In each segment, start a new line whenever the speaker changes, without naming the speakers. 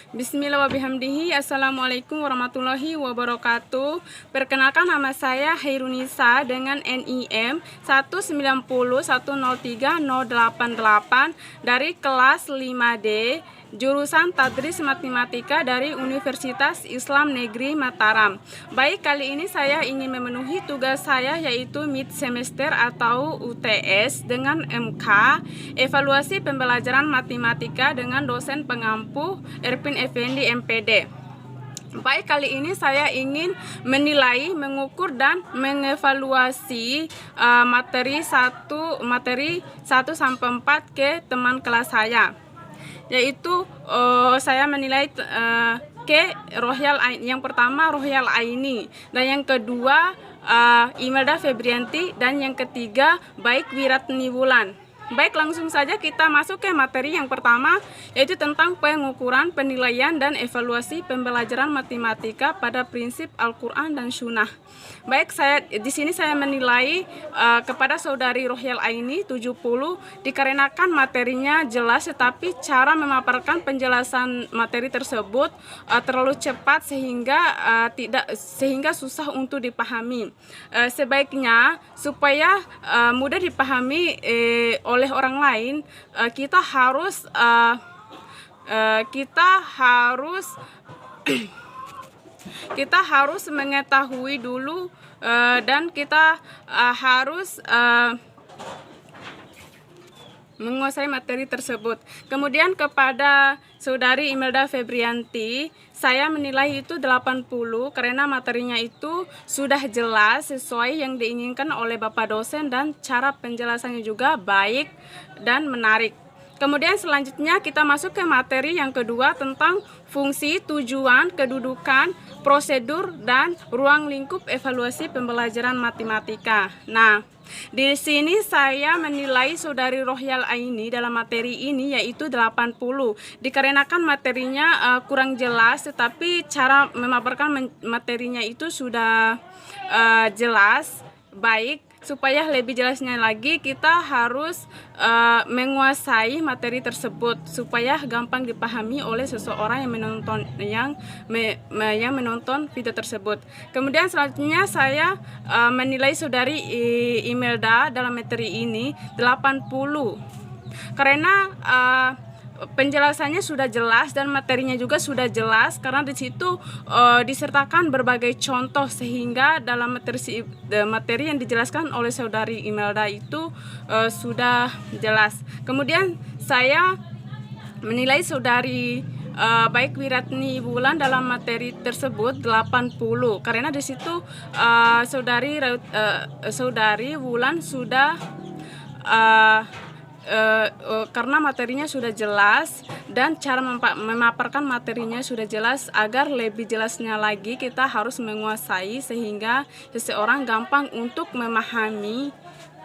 Bismillah wa bihamdihi. Assalamualaikum warahmatullahi wabarakatuh. Perkenalkan, nama saya Hairunisa dengan NIM 190103088 dari kelas 5D, jurusan Tadris Matematika dari Universitas Islam Negeri Mataram. Baik, kali ini saya ingin memenuhi tugas saya, yaitu mid semester atau UTS dengan MK, evaluasi pembelajaran matematika dengan dosen pengampu Erpin Effendi MPD. Baik, kali ini saya ingin menilai, mengukur dan mengevaluasi materi 1 sampai 4 ke teman kelas saya. Yaitu saya menilai ke Rohyal Aini. Yang pertama Rohyal Aini, dan yang kedua Imelda Febrianti, dan yang ketiga Baik Wiratni Wulan. Baik, langsung saja kita masuk ke materi yang pertama, yaitu tentang pengukuran, penilaian, dan evaluasi pembelajaran matematika pada prinsip Al-Quran dan Sunnah. Baik, di sini saya menilai kepada saudari Rohyal Aini 70, dikarenakan materinya jelas, tetapi cara memaparkan penjelasan materi tersebut terlalu cepat sehingga susah untuk dipahami. Sebaiknya supaya mudah dipahami oleh orang lain, kita harus mengetahui dulu, dan kita harus menguasai materi tersebut. Kemudian kepada saudari Imelda Febrianti, saya menilai itu 80 karena materinya itu sudah jelas sesuai yang diinginkan oleh Bapak dosen, dan cara penjelasannya juga baik dan menarik. Kemudian selanjutnya kita masuk ke materi yang kedua tentang fungsi, tujuan, kedudukan, prosedur, dan ruang lingkup evaluasi pembelajaran matematika. Nah, di sini saya menilai saudari Rohyal Aini dalam materi ini yaitu 80, dikarenakan materinya kurang jelas, tetapi cara memaparkan materinya itu sudah jelas, baik. Supaya lebih jelasnya lagi, kita harus menguasai materi tersebut supaya gampang dipahami oleh seseorang yang menonton video tersebut. Kemudian selanjutnya saya menilai saudari Imelda dalam materi ini 80 karena penjelasannya sudah jelas dan materinya juga sudah jelas, karena di situ disertakan berbagai contoh, sehingga dalam materi yang dijelaskan oleh saudari Imelda itu sudah jelas. Kemudian saya menilai saudari Baik Wiratni Wulan dalam materi tersebut 80 karena di situ saudari Wulan sudah karena materinya sudah jelas dan cara memaparkan materinya sudah jelas. Agar lebih jelasnya lagi, kita harus menguasai sehingga seseorang gampang untuk memahami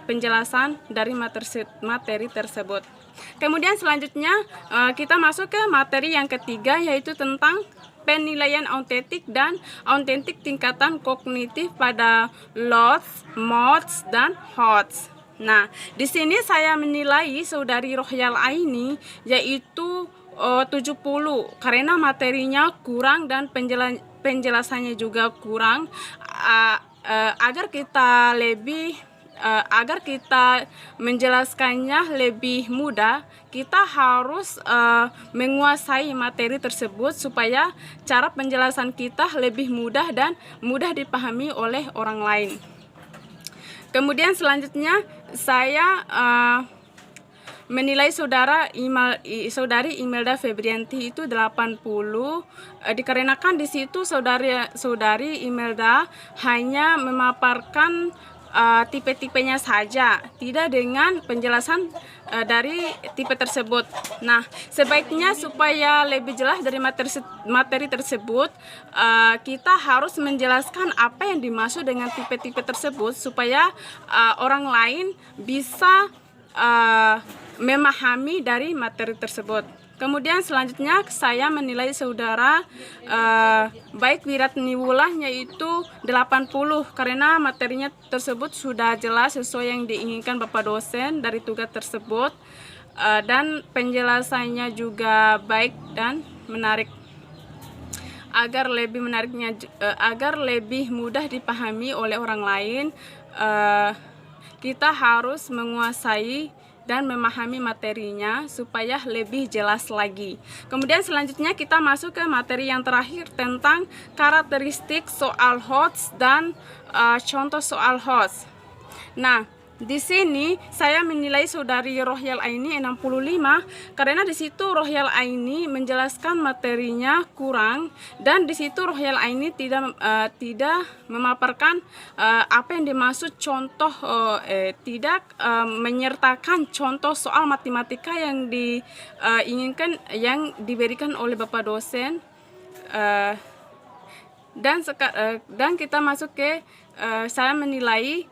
penjelasan dari materi tersebut. Kemudian selanjutnya kita masuk ke materi yang ketiga, yaitu tentang penilaian autentik dan autentik tingkatan kognitif pada LOTS, MOTS, dan HOTS. Nah, di sini saya menilai saudari Rohyal Aini yaitu 70 karena materinya kurang dan penjelasannya juga kurang. Agar kita menjelaskannya lebih mudah, kita harus menguasai materi tersebut supaya cara penjelasan kita lebih mudah dan mudah dipahami oleh orang lain. Kemudian selanjutnya saya menilai saudari Imelda Febrianti itu 80 dikarenakan di situ saudari Imelda hanya memaparkan tipe-tipenya saja, tidak dengan penjelasan dari tipe tersebut. Nah, sebaiknya supaya lebih jelas dari materi tersebut, kita harus menjelaskan apa yang dimaksud dengan tipe-tipe tersebut supaya orang lain bisa memahami dari materi tersebut. Kemudian selanjutnya saya menilai saudara Baik Wiratni Wulan yaitu 80 karena materinya tersebut sudah jelas sesuai yang diinginkan Bapak dosen dari tugas tersebut, dan penjelasannya juga baik dan menarik. agar lebih menariknya, agar lebih mudah dipahami oleh orang lain, kita harus menguasai dan memahami materinya supaya lebih jelas lagi. Kemudian selanjutnya kita masuk ke materi yang terakhir tentang karakteristik soal HOTS dan contoh soal HOTS. Nah, di sini saya menilai saudari Rohyal Aini 65 karena di situ Rohyal Aini menjelaskan materinya kurang, dan di situ Rohyal Aini tidak memaparkan apa yang dimaksud contoh, tidak menyertakan contoh soal matematika yang diinginkan, yang diberikan oleh Bapak dosen. Dan kita masuk ke saya menilai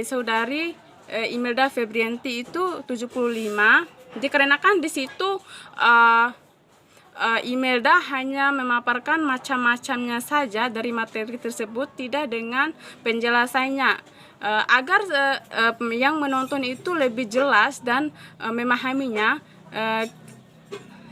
saudari Imelda Febrianti itu 75, dikarenakan di situ Imelda hanya memaparkan macam-macamnya saja dari materi tersebut, tidak dengan penjelasannya. Agar yang menonton itu lebih jelas dan memahaminya,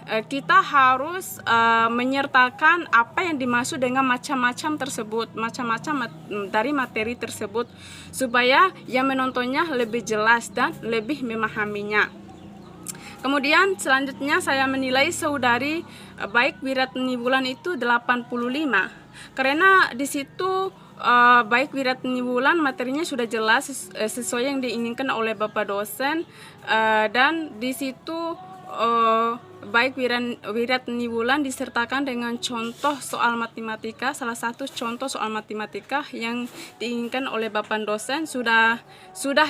kita harus menyertakan apa yang dimaksud dengan macam-macam tersebut, macam-macam dari materi tersebut, supaya yang menontonnya lebih jelas dan lebih memahaminya. Kemudian selanjutnya saya menilai saudari Baik Wiratni Wulan itu 85, karena di situ Baik Wiratni Wulan materinya sudah jelas sesuai yang diinginkan oleh Bapak dosen, dan di situ Baik Wiratni Wulan disertakan dengan contoh soal matematika, salah satu contoh soal matematika yang diinginkan oleh Bapak dosen sudah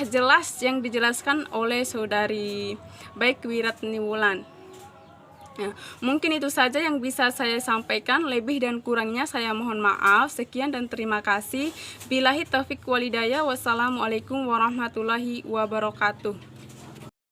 jelas yang dijelaskan oleh saudari Baik Wiratni Wulan. Ya, mungkin itu saja yang bisa saya sampaikan, lebih dan kurangnya saya mohon maaf. Sekian dan terima kasih. Billahi taufik walhidayah. Wassalamualaikum warahmatullahi wabarakatuh.